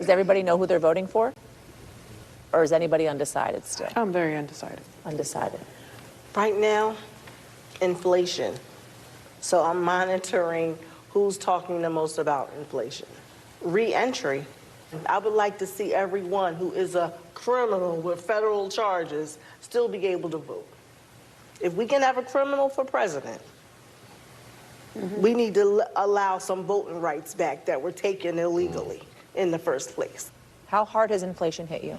Does everybody know who they're voting for? Or is anybody undecided still? I'm very undecided. Undecided. Right now, inflation. So I'm monitoring who's talking the most about inflation. Re-entry. I would like to see everyone who is a criminal with federal charges still be able to vote. If we can have a criminal for president, we need to allow some voting rights back that were taken illegally in the first place. How hard has inflation hit you?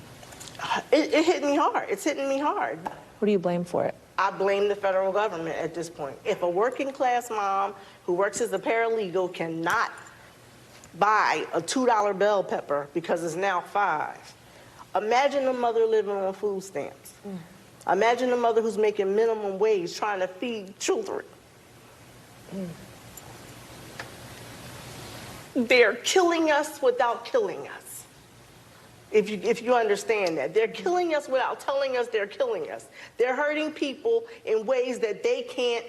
It hit me hard. It's hitting me hard. Who do you blame for it? I blame the federal government at this point. If a working class mom who works as a paralegal cannot buy a $2 bell pepper because it's now $5, imagine a mother living on food stamps. Imagine a mother who's making minimum wage trying to feed children. They're killing us without killing us. If you understand that. They're killing us without telling us they're killing us. They're hurting people in ways that they can't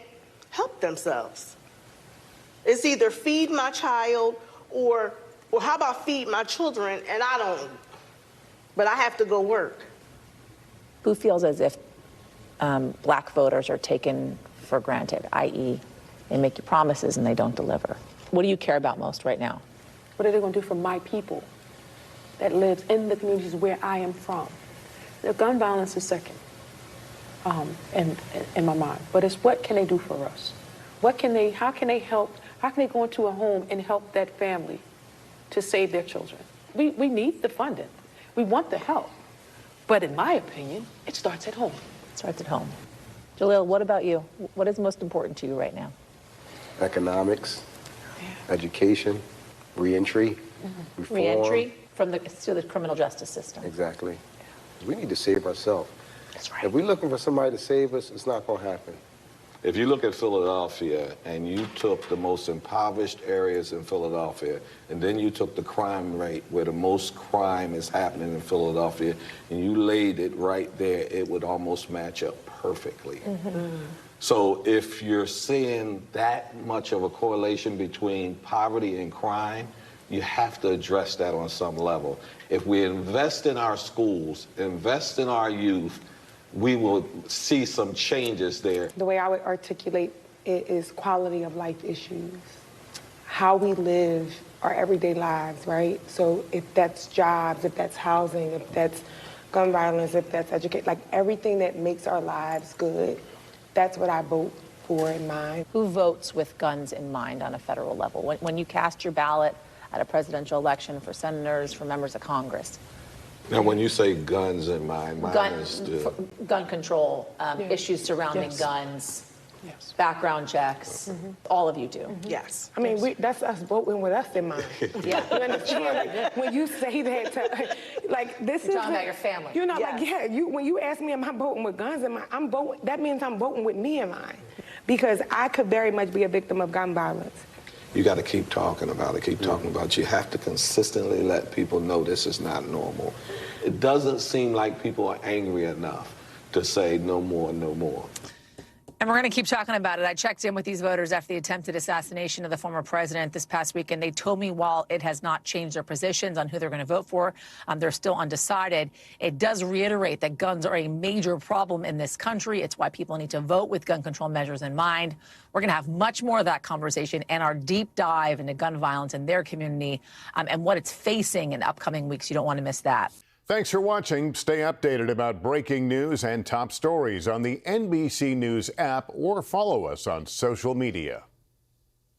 help themselves. It's either feed my child or how about feed my children and I don't, but I have to go work. Who feels as if black voters are taken for granted, i.e. they make you promises and they don't deliver? What do you care about most right now? What are they going to do for my people that lives in the communities where I am from? The gun violence is second in my mind. But it's what can they do for us? How can they help? How can they go into a home and help that family to save their children? We need the funding. We want the help. But in my opinion, it starts at home. It starts at home. Jaleel, what about you? What is most important to you right now? Economics, education, reentry, reform. Reentry to the criminal justice system. Exactly. We need to save ourselves. That's right. If we're looking for somebody to save us, it's not going to happen. If you look at Philadelphia and you took the most impoverished areas in Philadelphia and then you took the crime rate where the most crime is happening in Philadelphia and you laid it right there, it would almost match up perfectly. So if you're seeing that much of a correlation between poverty and crime, you have to address that on some level. If we invest in our schools, invest in our youth, we will see some changes there. The way I would articulate it is quality of life issues. How we live our everyday lives, right? So if that's jobs, if that's housing, if that's gun violence, if that's education, like everything that makes our lives good, that's what I vote for in mind. Who votes with guns in mind on a federal level? When you cast your ballot at a presidential election for senators, for members of Congress? Now, when you say guns in mind, gun control, issues surrounding guns, background checks, all of you do. Yes. I mean, that's us voting with us in mind. Yeah. You understand? Like, when you say that, like, this You're is talking about your family. You're not Yes. like, when you ask me, am I voting with guns in mind? That means I'm voting with me in mind, because I could very much be a victim of gun violence. You got to keep talking about it, keep talking about it. You have to consistently let people know this is not normal. It doesn't seem like people are angry enough to say no more, no more. And we're going to keep talking about it. I checked in with these voters after the attempted assassination of the former president this past week, and they told me while it has not changed their positions on who they're going to vote for, they're still undecided. It does reiterate that guns are a major problem in this country. It's why people need to vote with gun control measures in mind. We're going to have much more of that conversation and our deep dive into gun violence in their community and what it's facing in the upcoming weeks. You don't want to miss that. Thanks for watching. Stay updated about breaking news and top stories on the NBC News app or follow us on social media.